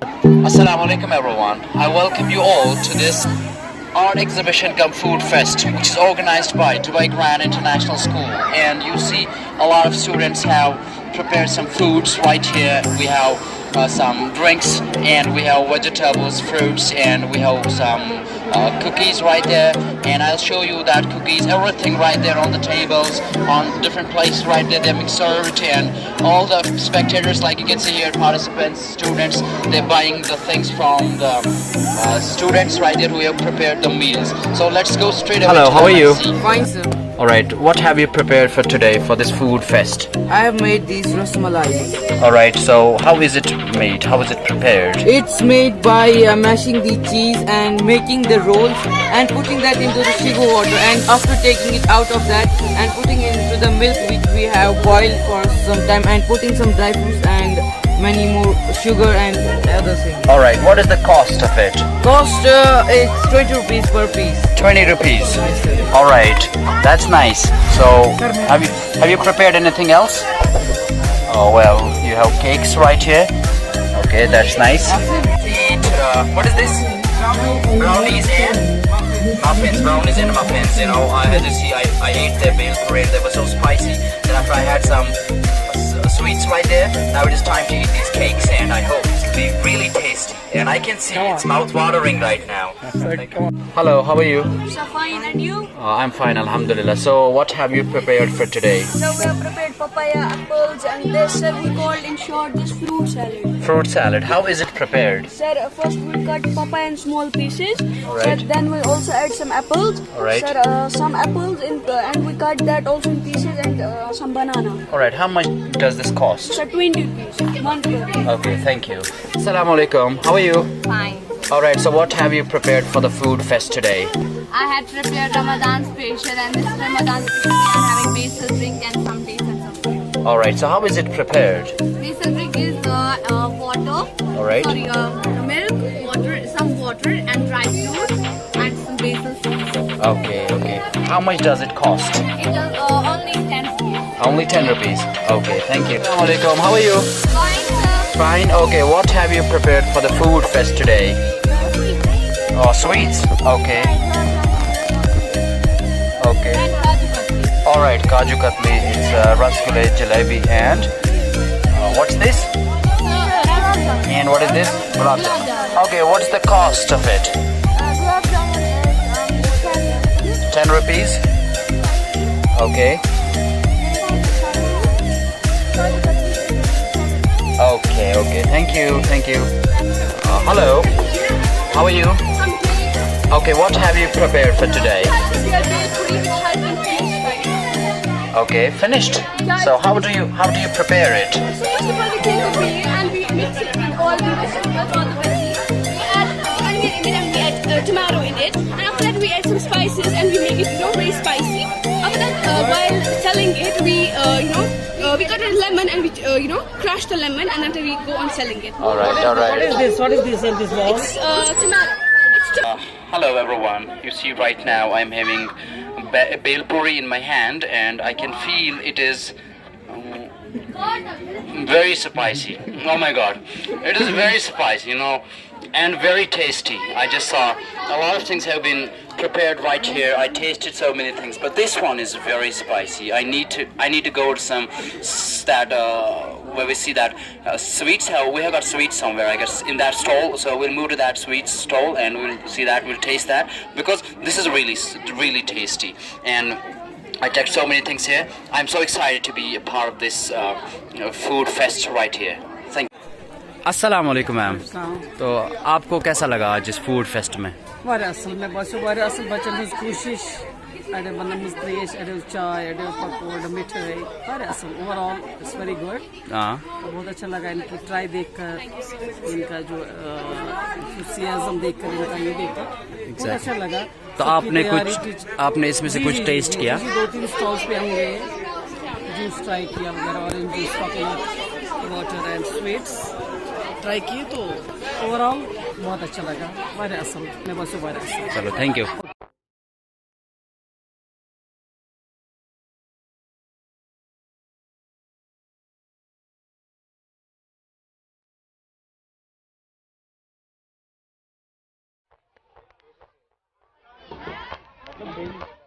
Assalamu alaikum everyone. I welcome you all to this art exhibition cum food fest, which is organized by Dubai Grand International School. And you see a lot of students have prepared some foods right here. We have some drinks, and we have vegetables, fruits, and we have some cookies right there. And I'll show you that cookies, everything right there on the tables, on different places right there, they're being served. And all the spectators, like you can see here, participants, students, they're buying the things from the students right there who have prepared the meals. So let's go straight away. Hello, how are you? Fine, sir. Alright, what have you prepared for today for this food fest? I have made these rasmalai. Alright, so how is it made? How is it prepared? It's made by mashing the cheese and making the rolls and putting that into the sugar water, and after taking it out of that and putting it into the milk which we have boiled for some time, and putting some dry fruits and many more sugar and other things. Alright, what is the cost of it? Cost it's 20 rupees per piece. 20 rupees. Alright, that's nice. So, have you prepared anything else? Oh well, you have cakes right here. Okay, that's nice. What is this? Brownies and muffins. Brownies and muffins. You know, as you see, I ate their meal parade. They were so spicy. Then after I had some sweets right there, now it is time to eat these cakes, and I hope it's be really tasty. And I can see it's mouth-watering right now. Hello, how are you? So fine, and you? I'm fine, alhamdulillah. So what have you prepared for today? So we have prepared papaya, apples, and this we called in short this fruit salad. Fruit salad. How is it prepared? Sir, first we'll cut papaya in small pieces. Alright. Sir, then we'll also add some apples. Alright. Sir, some apples and we cut that also in pieces, and some banana. Alright, how much does this cost? So 20 rupees, one per. Okay, thank you. Assalamu alaikum. How are you? Fine. Alright, so what have you prepared for the food fest today? I had prepared Ramadan special, and this Ramadan special I am having basil drink and some dates and some fruit. Alright, so how is it prepared? Basil drink is water, Alright. sorry, milk, water, some water and dry fruits and some basil seeds. Okay. How much does it cost? It is only 10 rupees. Only 10 rupees. Okay, thank you. Assalamu alaikum. How are you? Fine, sir. Fine. Okay, what have you prepared for the food fest today? Oh, sweets. Okay. Alright, Kaju Katli, it's Rasgulle, Jalebi, and what's this? And what is this? Gulab Jamun. Okay, what's the cost of it? 10 rupees. Okay. Okay. Thank you. Hello. How are you? Okay, what have you prepared for today? Okay, finished. So how do you prepare it? So first of all we take the meat and we mix it with all the vegetables, all the veggies. We add onion in it and we add tomato in it. And after that we add some spices and we make it very spicy. After that while selling it we we cut a lemon and we crush the lemon, and then we go on selling it. Alright. What is this in this bowl? It's tomato. Hello everyone. You see right now I'm having bel puri in my hand, and I can feel it is very spicy. Oh my god, it is very spicy, and very tasty. I just saw a lot of things have been prepared right here. I tasted so many things, but this one is very spicy. I need to go to some where we see that sweets. We have got sweets somewhere, I guess, in that stall. So we'll move to that sweets stall and we'll see that. We'll taste that, because this is really tasty. And I checked so many things here. I'm so excited to be a part of this food fest right here. Thank you. अस्सलाम वालेकुम ma'am. तो आपको कैसा लगा आज इस food fest में? वारिया असल में बस वारिया असल बच्चन हज कोशिश अड़े बनमस त्रेश अड़े चाय अड़े पकौड़ मिठाई वारिया असल ओवरऑल इट्स वेरी गुड। हाँ, बहुत अच्छा लगा इनकी ट्राई देखकर, इनका जो एंथुसियाज्म देखकर, इनका ये देखकर बहुत अच्छा लगा। तो आपने इसमें से कुछ टेस्ट किया? 2-3 स्टॉल्स पे हम गए, जूस ट्राई किया वगैरह, orange juice, coconut water and sweets try किए, तो ओवरऑल बहुत अच्छा लगा। वारिया असल मैं बस वारिया असल। चलो, थैंक यू। Come, baby.